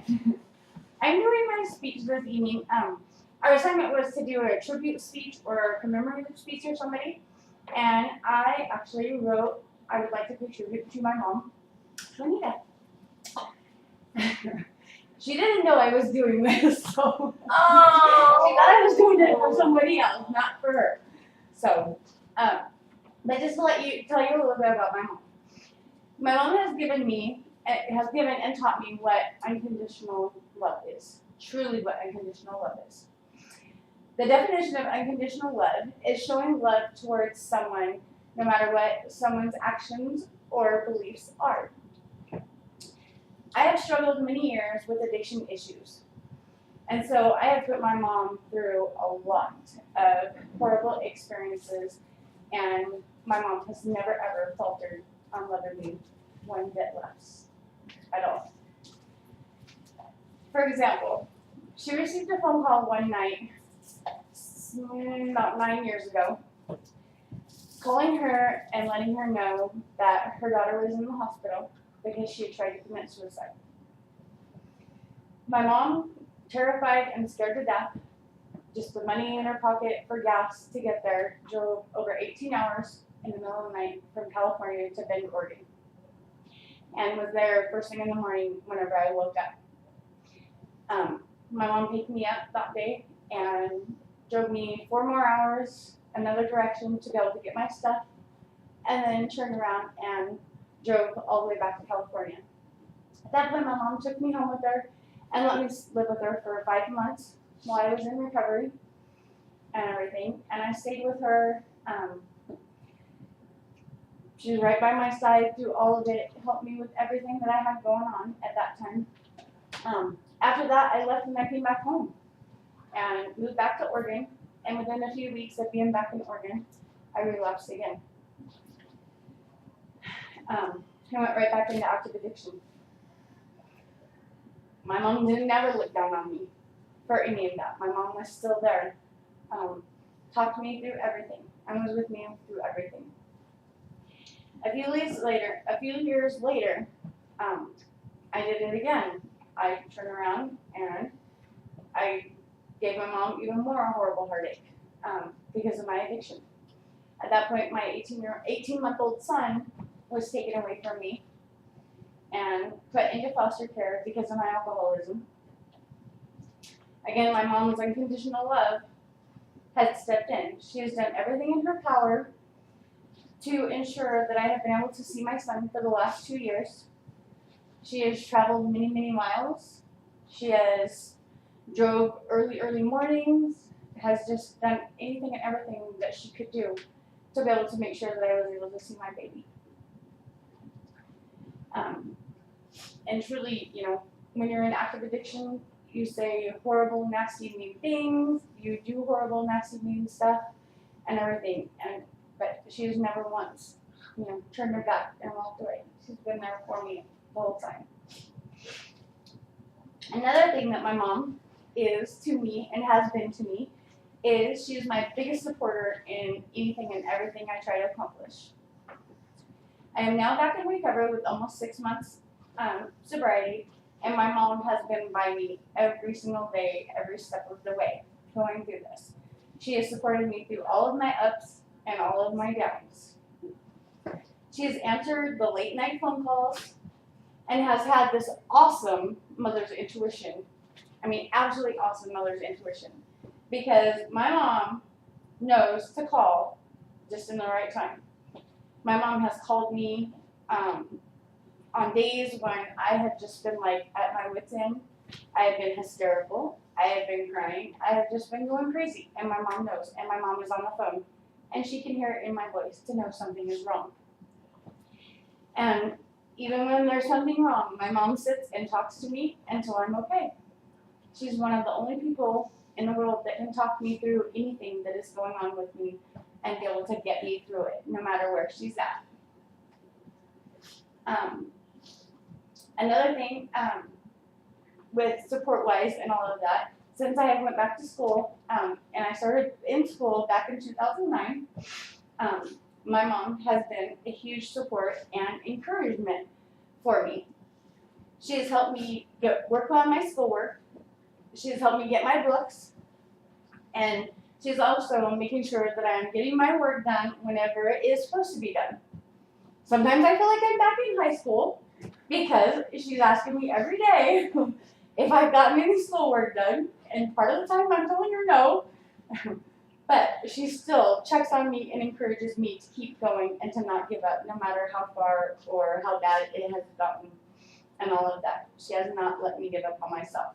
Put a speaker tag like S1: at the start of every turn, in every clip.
S1: I'm doing my speech this evening. Our assignment was to do a tribute speech or a commemorative speech to somebody, and I actually wrote, I would like to pay tribute to my mom, Juanita. She didn't know I was doing this, so she thought I was doing it for somebody else, not for her. So, but just to tell you a little bit about my mom. My mom has given and taught me what unconditional love is. Truly what unconditional love is. The definition of unconditional love is showing love towards someone no matter what someone's actions or beliefs are. I have struggled many years with addiction issues. And so I have put my mom through a lot of horrible experiences, and my mom has never ever faltered on loving me one bit less at all. For example, she received a phone call one night about 9 years ago, calling her and letting her know that her daughter was in the hospital because she had tried to commit suicide. My mom, terrified and scared to death, just the money in her pocket for gas to get there, drove over 18 hours in the middle of the night from California to Bend, Oregon, and was there first thing in the morning whenever I woke up. My mom picked me up that day and drove me 4 more hours another direction to be able to get my stuff, and then turned around and drove all the way back to California. At that point, my mom took me home with her and let me live with her for 5 months while I was in recovery and everything. And I stayed with her. She was right by my side through all of it, helped me with everything that I had going on at that time. After that, I left and I came back home and moved back to Oregon. And within a few weeks of being back in Oregon, I relapsed again. I went right back into active addiction. My mom never look down on me for any of that. My mom was still there, talked to me through everything, and was with me through everything. A few years later, I did it again. I turned around and I gave my mom even more horrible heartache because of my addiction. At that point, my 18-month-old son was taken away from me and put into foster care because of my alcoholism. Again, my mom's unconditional love had stepped in. She has done everything in her power to ensure that I have been able to see my son for the last 2 years. She has traveled many, many miles. She has drove early mornings, has just done anything and everything that she could do to be able to make sure that I was able to see my baby. And truly, when you're in active addiction, you say horrible, nasty, mean things, you do horrible, nasty, mean stuff, and everything. But she has never once, turned her back and walked away. She's been there for me the whole time. Another thing that my mom is to me and has been to me is she is my biggest supporter in anything and everything I try to accomplish. I am now back in recovery with almost 6 months sobriety, and my mom has been by me every single day, every step of the way, going through this. She has supported me through all of my ups and all of my downs. She has answered the late night phone calls and has had this awesome mother's intuition. I mean, absolutely awesome mother's intuition. Because my mom knows to call just in the right time. My mom has called me on days when I have just been like at my wit's end. I have been hysterical. I have been crying. I have just been going crazy. And my mom knows. And my mom is on the phone. And she can hear it in my voice to know something is wrong. And even when there's something wrong, my mom sits and talks to me until I'm okay. She's one of the only people in the world that can talk me through anything that is going on with me and be able to get me through it, no matter where she's at. Another thing with support-wise and all of that, since I went back to school, and I started in school back in 2009, my mom has been a huge support and encouragement for me. She has helped me work on my schoolwork. She has helped me get my books. And she's also making sure that I'm getting my work done whenever it is supposed to be done. Sometimes I feel like I'm back in high school because she's asking me every day if I've gotten any schoolwork done. And part of the time I'm telling her no. But she still checks on me and encourages me to keep going and to not give up no matter how far or how bad it has gotten and all of that. She has not let me give up on myself.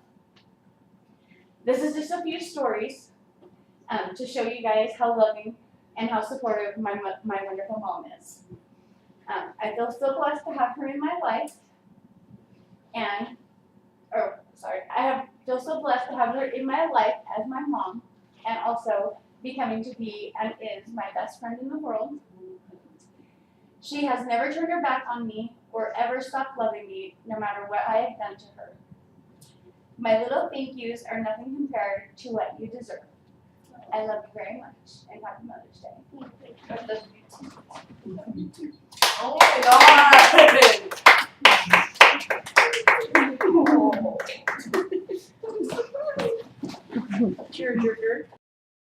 S1: This is just a few stories to show you guys how loving and how supportive my wonderful mom is. I feel so blessed to have her in my life, feel so blessed to have her in my life as my mom, and also becoming to be and is my best friend in the world. She has never turned her back on me or ever stopped loving me, no matter what I have done to her. My little thank yous are nothing compared to what you deserve. I love you very much, and happy Mother's Day.
S2: Oh my God! Cheers,